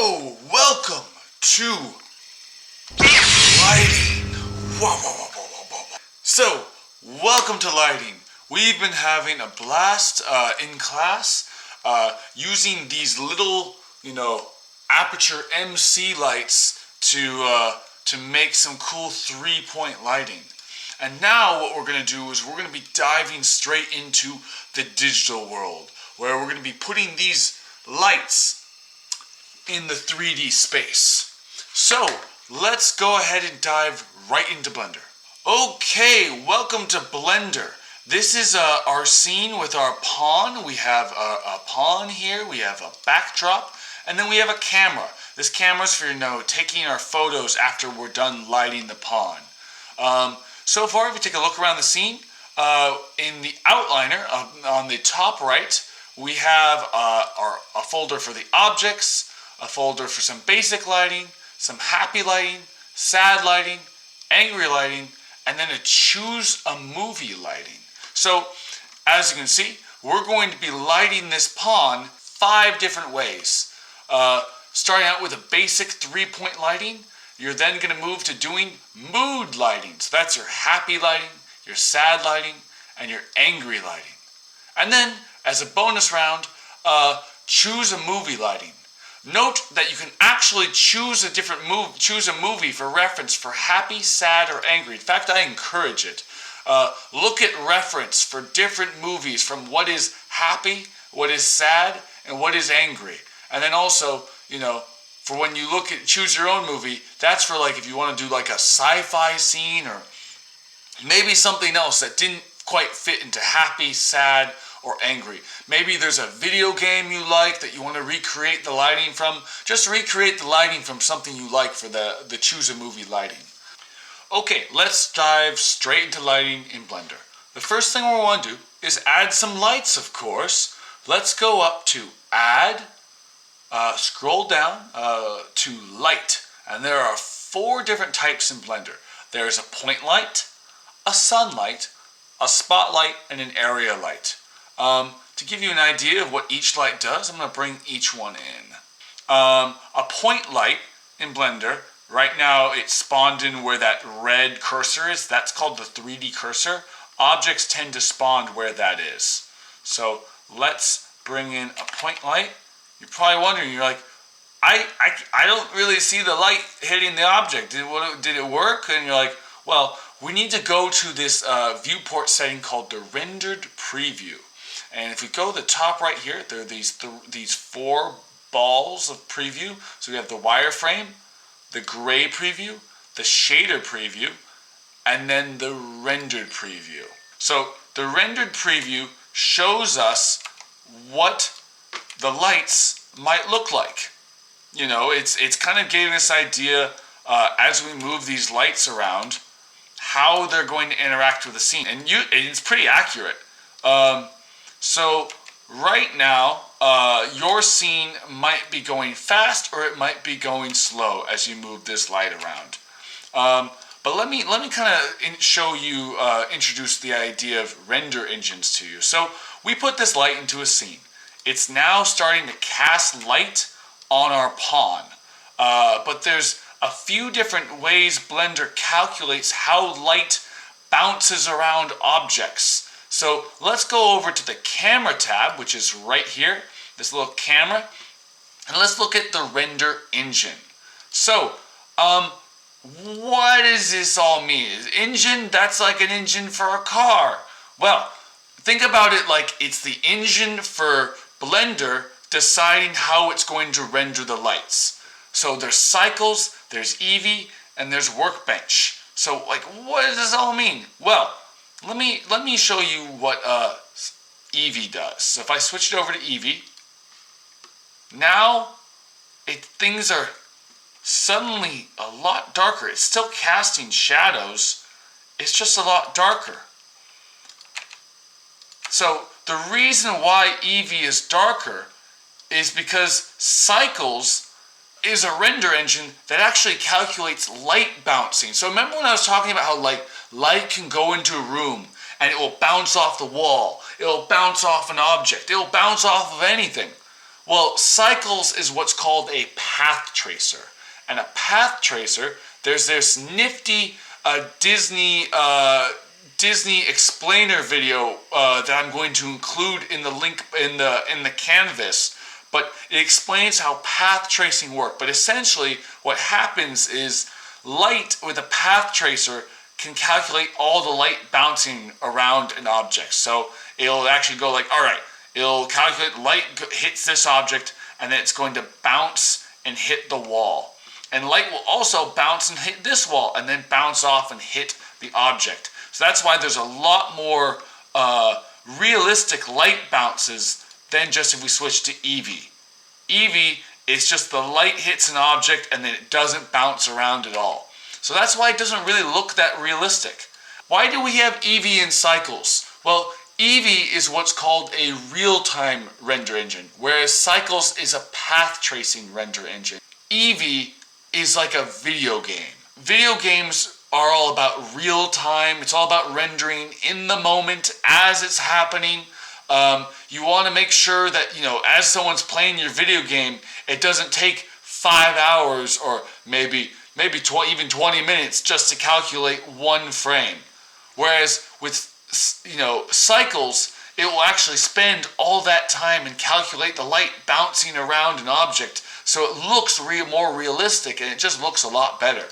So, welcome to lighting. So, welcome to lighting. We've been having a blast in class using these little, aperture MC lights to make some cool 3-point lighting. And now what we're going to do is we're going to be diving straight into the digital world, where we're going to be putting these lights in the 3D space. So let's go ahead and dive right into Blender. Okay, welcome to Blender. This is our scene with our pawn. We have a pawn here, we have a backdrop, and then we have a camera. This camera's for taking our photos after we're done lighting the pawn. So far, if you take a look around the scene, in the outliner on the top right, we have a folder for the objects, a folder for some basic lighting, some happy lighting, sad lighting, angry lighting, and then a choose a movie lighting. So, as you can see, we're going to be lighting this pawn 5 different ways. Starting out with a basic 3-point lighting, you're then going to move to doing mood lighting. So that's your happy lighting, your sad lighting, and your angry lighting. And then, as a bonus round, choose a movie lighting. Note that you can actually choose a movie for reference for happy, sad, or angry. In fact, I encourage it. Look at reference for different movies from what is happy, what is sad, and what is angry. And then also, for when you choose your own movie, that's for if you want to do a sci-fi scene or maybe something else that didn't quite fit into happy, sad, or angry. Maybe there's a video game you like that you want to recreate the lighting from. Just recreate the lighting from something you like for the choose a movie lighting. Okay, let's dive straight into lighting in Blender. The first thing we want to do is add some lights, of course. Let's go up to Add, scroll down to Light. And there are 4 different types in Blender. There's a point light, a sunlight, a spotlight, and an area light. To give you an idea of what each light does, I'm going to bring each one in. A point light in Blender, right now it's spawned in where that red cursor is. That's called the 3D cursor. Objects tend to spawn where that is. So let's bring in a point light. You're probably wondering, you're like, I don't really see the light hitting the object. Did it work? And you're like, well, we need to go to this viewport setting called the rendered preview. And if we go to the top right here, there are these 4 balls of preview. So we have the wireframe, the gray preview, the shader preview, and then the rendered preview. So the rendered preview shows us what the lights might look like. It's kind of giving us an idea as we move these lights around how they're going to interact with the scene. And it's pretty accurate. So right now, your scene might be going fast or it might be going slow as you move this light around. But let me kind of introduce the idea of render engines to you. So we put this light into a scene. It's now starting to cast light on our pawn. But there's a few different ways Blender calculates how light bounces around objects. So let's go over to the camera tab, which is right here, this little camera, and let's look at the render engine. So, what does this all mean? Engine, that's like an engine for a car. Well, think about it like it's the engine for Blender deciding how it's going to render the lights. So there's cycles, there's Eevee, and there's workbench. So what does this all mean? Well, let me show you what Eevee does. So if I switch it over to Eevee, now things are suddenly a lot darker. It's still casting shadows, it's just a lot darker. So the reason why Eevee is darker is because Cycles is a render engine that actually calculates light bouncing. So remember when I was talking about how light can go into a room and it will bounce off the wall, it will bounce off an object, it will bounce off of anything. Well, Cycles is what's called a path tracer. And a path tracer, there's this nifty Disney explainer video that I'm going to include in the link in the canvas. But it explains how path tracing works. But essentially, what happens is light with a path tracer can calculate all the light bouncing around an object. So it'll actually go like, all right, it'll calculate light hits this object, and then it's going to bounce and hit the wall. And light will also bounce and hit this wall, and then bounce off and hit the object. So that's why there's a lot more realistic light bounces than just if we switch to Eevee. Eevee is just the light hits an object and then it doesn't bounce around at all. So that's why it doesn't really look that realistic. Why do we have Eevee in Cycles? Well, Eevee is what's called a real-time render engine, whereas Cycles is a path tracing render engine. Eevee is like a video game. Video games are all about real time. It's all about rendering in the moment as it's happening. You want to make sure that, as someone's playing your video game, it doesn't take 5 hours or maybe even 20 minutes just to calculate one frame. Whereas with Cycles, it will actually spend all that time and calculate the light bouncing around an object, so it looks more realistic and it just looks a lot better.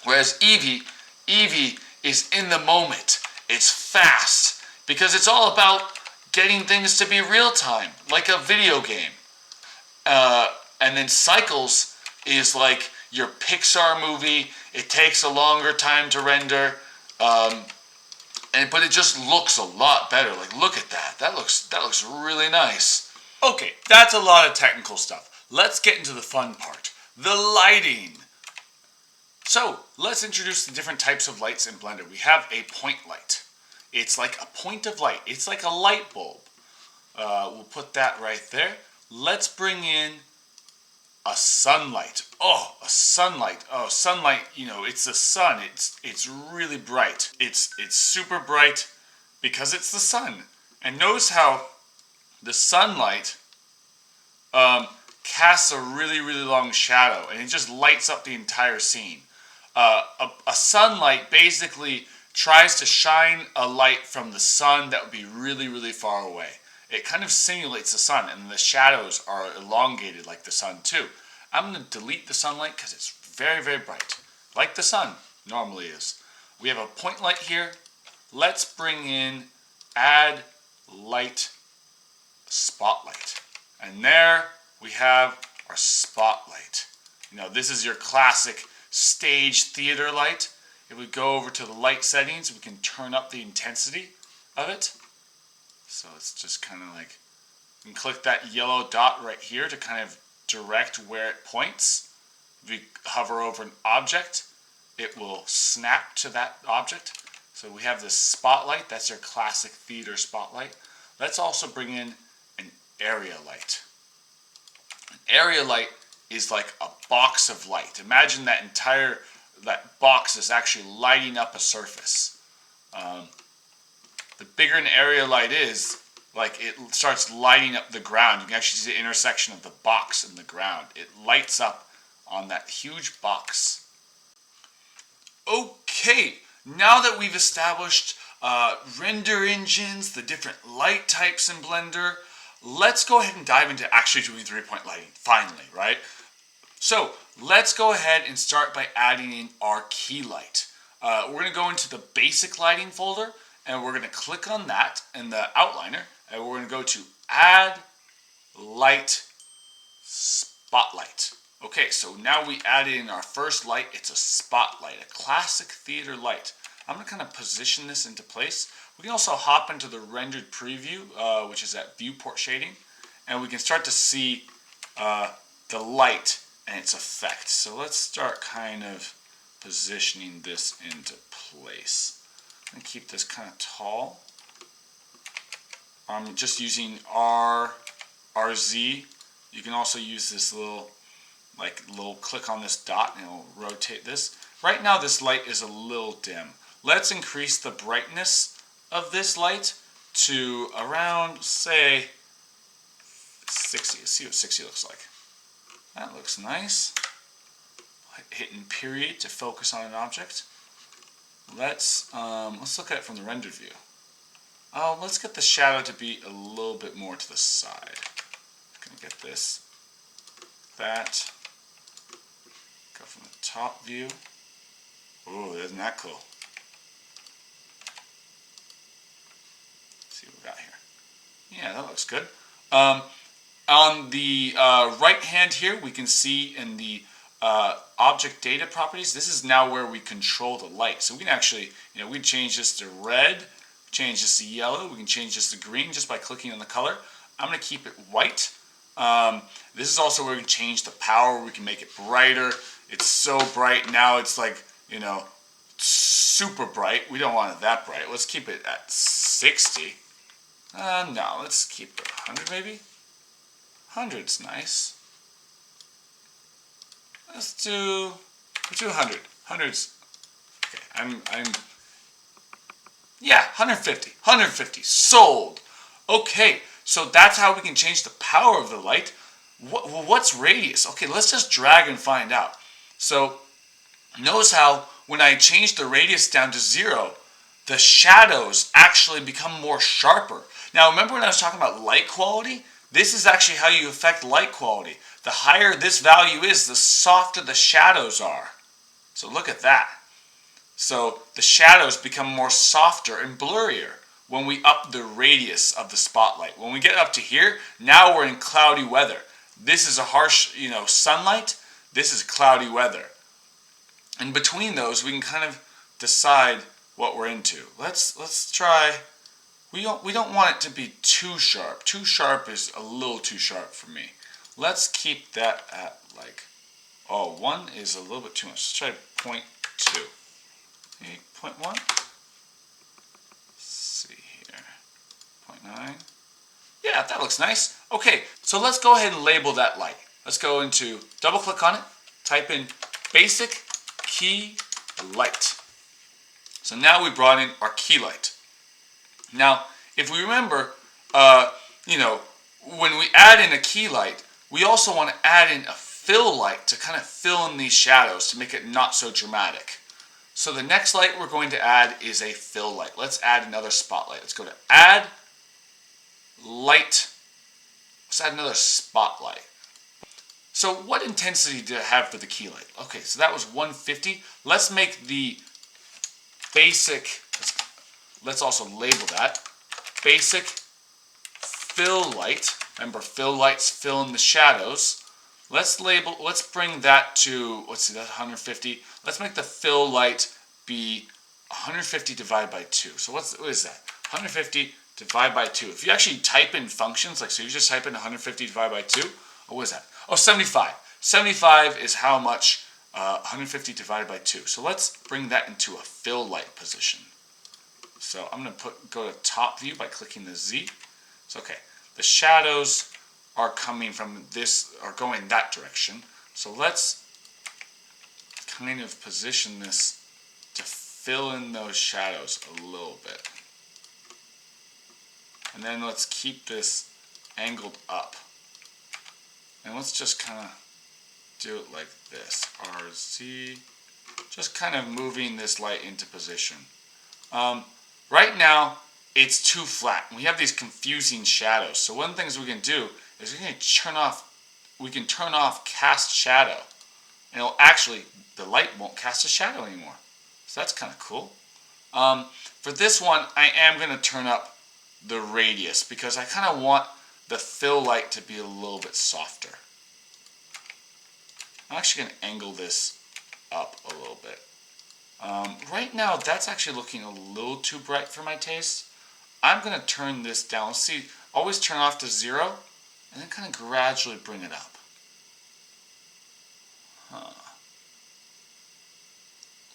Whereas Eevee is in the moment. It's fast because it's all about getting things to be real time, like a video game. And then Cycles is like your Pixar movie. It takes a longer time to render, but it just looks a lot better. Like, look at that. That looks really nice. Okay, that's a lot of technical stuff. Let's get into the fun part, the lighting. So let's introduce the different types of lights in Blender. We have a point light. It's like a point of light. It's like a light bulb. We'll put that right there. Let's bring in a sunlight. Oh, a sunlight. Oh, sunlight, it's the sun. It's really bright. It's super bright because it's the sun. And notice how the sunlight casts a really, really long shadow, and it just lights up the entire scene. A sunlight basically tries to shine a light from the sun that would be really, really far away. It kind of simulates the sun, and the shadows are elongated like the sun too. I'm going to delete the sunlight because it's very, very bright, like the sun normally is. We have a point light here. Let's bring in add light spotlight. And there we have our spotlight. This is your classic stage theater light. If we go over to the light settings, we can turn up the intensity of it. So it's just kind of like, you can click that yellow dot right here to kind of direct where it points. If we hover over an object, it will snap to that object. So we have this spotlight. That's your classic theater spotlight. Let's also bring in an area light. An area light is like a box of light. Imagine that box is actually lighting up a surface. The bigger an area light is, like, it starts lighting up the ground. You can actually see the intersection of the box and the ground. It lights up on that huge box. Okay, now that we've established render engines, the different light types in Blender, let's go ahead and dive into actually doing 3-point lighting, finally, right? So let's go ahead and start by adding in our key light. We're going to go into the basic lighting folder, and we're going to click on that in the outliner, and we're going to go to add light spotlight. Okay, so now we added in our first light. It's a spotlight, a classic theater light. I'm going to kind of position this into place. We can also hop into the rendered preview, which is at viewport shading, and we can start to see the light and its effect. So let's start kind of positioning this into place. I'm going to keep this kind of tall. I'm just using RZ. You can also use this little click on this dot and it'll rotate this. Right now this light is a little dim. Let's increase the brightness of this light to around, say, 60. Let's see what 60 looks like. That looks nice. Hitting period to focus on an object. Let's look at it from the rendered view. Oh, let's get the shadow to be a little bit more to the side. I'm gonna get this, that. Go from the top view. Ooh, isn't that cool? Let's see what we got here. Yeah, that looks good. On the right hand here, we can see in the object data properties, this is now where we control the light. So we can actually, we can change this to red, change this to yellow, we can change this to green just by clicking on the color. I'm going to keep it white. This is also where we can change the power, we can make it brighter. It's so bright now, it's like, super bright. We don't want it that bright. Let's keep it at 60. No, let's keep it 100 maybe. 100's nice. Let's do 100. 100's okay. Yeah, 150. 150 sold. Okay, so that's how we can change the power of the light. What's radius? Okay, let's just drag and find out. So notice how when I change the radius down to 0, the shadows actually become more sharper. Now remember when I was talking about light quality? This is actually how you affect light quality. The higher this value is, the softer the shadows are. So look at that. So the shadows become more softer and blurrier when we up the radius of the spotlight. When we get up to here, now we're in cloudy weather. This is a harsh, sunlight. This is cloudy weather. And between those, we can kind of decide what we're into. Let's try. We don't want it to be too sharp. Too sharp is a little too sharp for me. Let's keep that at 1 is a little bit too much. Let's try 0.2. Okay, 0.1. Let's see here. 0.9. Yeah, that looks nice. Okay, so let's go ahead and label that light. Let's go into, double click on it, type in basic key light. So now we brought in our key light. Now, if we remember, when we add in a key light, we also want to add in a fill light to kind of fill in these shadows to make it not so dramatic. So the next light we're going to add is a fill light. Let's add another spotlight. Let's go to add light. Let's add another spotlight. So what intensity did it have for the key light? Okay, so that was 150. Let's make the basic, let's also label that, basic fill light. Remember, fill lights fill in the shadows. Let's bring that to, let's see, that's 150. Let's make the fill light be 150 divided by 2. So what is that? 150 divided by 2. If you actually type in functions, so you just type in 150 divided by 2, what is that? Oh, 75. 75 is how much 150 divided by 2. So let's bring that into a fill light position. So I'm going to go to top view by clicking the Z. So okay, the shadows are coming from this, are going that direction. So let's kind of position this to fill in those shadows a little bit. And then let's keep this angled up. And let's just kind of do it like this. RZ, just kind of moving this light into position. Right now, it's too flat. We have these confusing shadows. So one of the things we can do is we can turn off cast shadow. And it'll actually, the light won't cast a shadow anymore. So that's kind of cool. For this one, I am going to turn up the radius because I kind of want the fill light to be a little bit softer. I'm actually going to angle this up a little bit. Right now, that's actually looking a little too bright for my taste. I'm going to turn this down. Let's see, always turn off to 0, and then kind of gradually bring it up.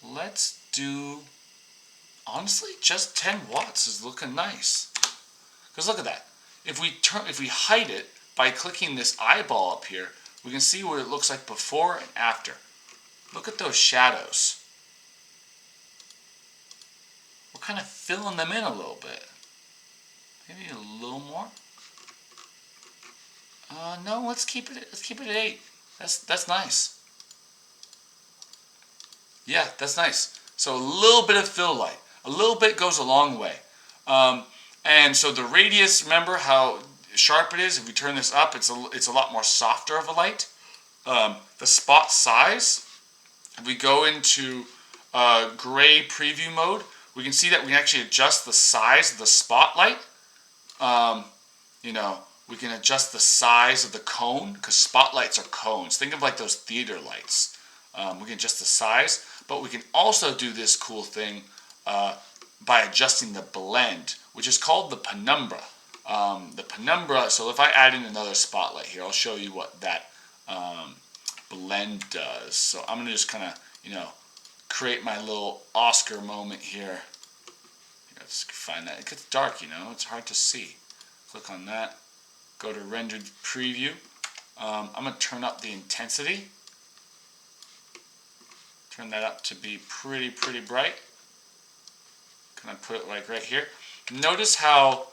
Let's do, honestly, just 10 watts is looking nice. Because look at that. If we hide it by clicking this eyeball up here, we can see what it looks like before and after. Look at those shadows. We're kind of filling them in a little bit. Maybe a little more. No, let's keep it. Let's keep it at 8. That's nice. Yeah, that's nice. So a little bit of fill light. A little bit goes a long way. And so the radius, remember how sharp it is? If we turn this up, it's a lot more softer of a light. The spot size, if we go into gray preview mode, we can see that we can actually adjust the size of the spotlight. You know, we can adjust the size of the cone, because spotlights are cones. Think of like those theater lights. We can adjust the size, but we can also do this cool thing by adjusting the blend, which is called the penumbra. The penumbra, so if I add in another spotlight here, I'll show you what that blend does. So I'm going to just kind of, you know, create my little Oscar moment here. Let's find that. It gets dark, you know, it's hard to see. Click on that, go to rendered preview. I'm going to turn up the intensity. Turn that up to be pretty bright. Kind of put it like right here. Notice how,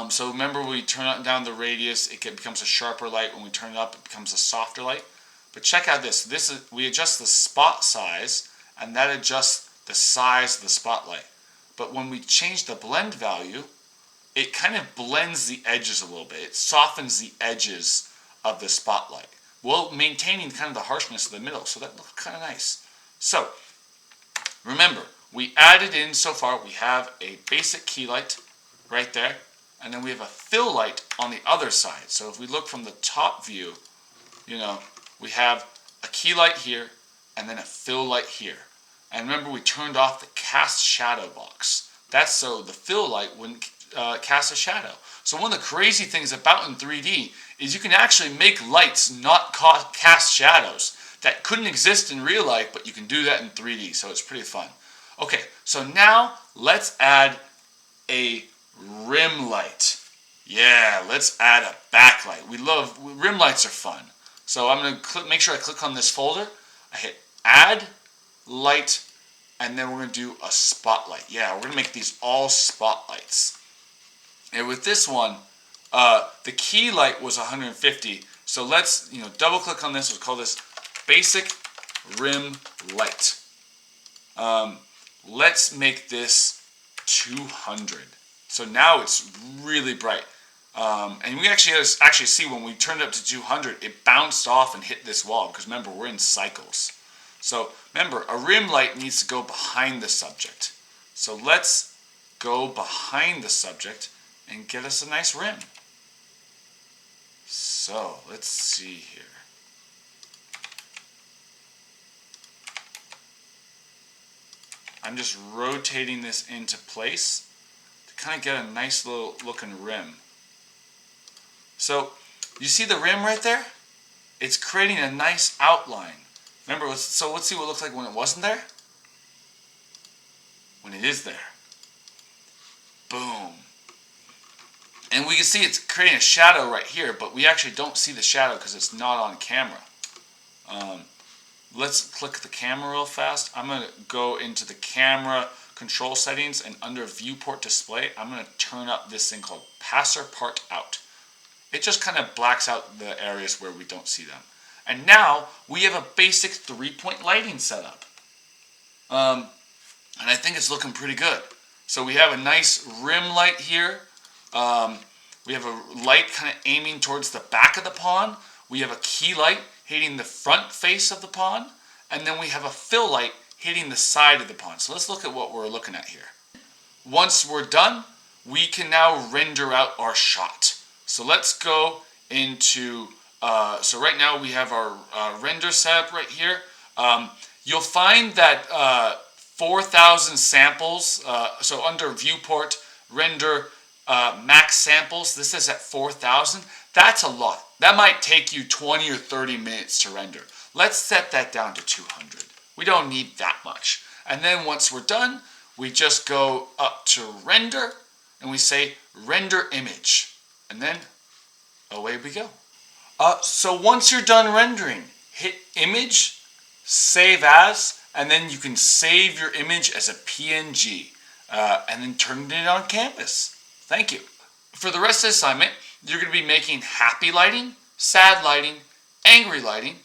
so remember we turn down the radius, it becomes a sharper light. When we turn it up, it becomes a softer light. But check out this. We adjust the spot size, and that adjusts the size of the spotlight. But when we change the blend value, it kind of blends the edges a little bit. It softens the edges of the spotlight, while maintaining kind of the harshness of the middle. So that looks kind of nice. So remember, we added in, so far we have a basic key light right there, and then we have a fill light on the other side. So if we look from the top view, you know, we have a key light here and then a fill light here. And remember, we turned off the cast shadow box. That's so the fill light wouldn't cast a shadow. So one of the crazy things about in 3D is you can actually make lights not cast shadows that couldn't exist in real life, but you can do that in 3D, so it's pretty fun. Okay, so now let's add a rim light. Yeah, let's add a backlight. Rim lights are fun. So I'm going to make sure I click on this folder. I hit add light, and then we're going to do a spotlight. Yeah, we're going to make these all spotlights. And with this one, the key light was 150. So let's, you know, double click on this. We'll call this basic rim light. Let's make this 200. So now it's really bright. And we actually see when we turned it up to 200, it bounced off and hit this wall, because remember, we're in cycles. So remember, a rim light needs to go behind the subject. So let's go behind the subject and get us a nice rim. So let's see here. I'm just rotating this into place to kind of get a nice little looking rim. So you see the rim right there? It's creating a nice outline. Remember, so let's see what it looks like when it wasn't there. When it is there. Boom. And we can see it's creating a shadow right here, but we actually don't see the shadow because it's not on camera. Let's click the camera real fast. I'm going to go into the camera control settings, and under viewport display, I'm going to turn up this thing called passer part out. It just kind of blacks out the areas where we don't see them. And now we have a basic 3-point lighting setup. And I think it's looking pretty good. So we have a nice rim light here. We have a light kind of aiming towards the back of the pond. We have a key light hitting the front face of the pond. And then we have a fill light hitting the side of the pond. So let's look at what we're looking at here. Once we're done, we can now render out our shot. So let's go into, so right now we have our render setup right here. You'll find that 4,000 samples, so under viewport, render max samples, this is at 4,000. That's a lot. That might take you 20 or 30 minutes to render. Let's set that down to 200. We don't need that much. And then once we're done, we just go up to render, and we say render image. And then away we go. So once you're done rendering, hit image, save as, and then you can save your image as a PNG and then turn it on canvas. Thank you. For the rest of the assignment, You're going to be making happy lighting, sad lighting, angry lighting,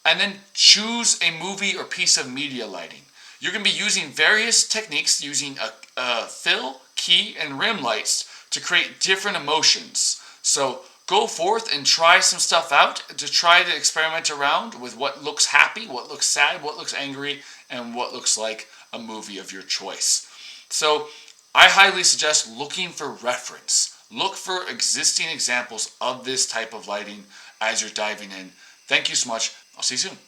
and then choose a movie or piece of media lighting. You're going to be using various techniques using a fill, key, and rim lights to create different emotions. So go forth and try some stuff out to try to experiment around with what looks happy, what looks sad, what looks angry, and what looks like a movie of your choice. So I highly suggest looking for reference. Look for existing examples of this type of lighting as you're diving in. Thank you so much. I'll see you soon.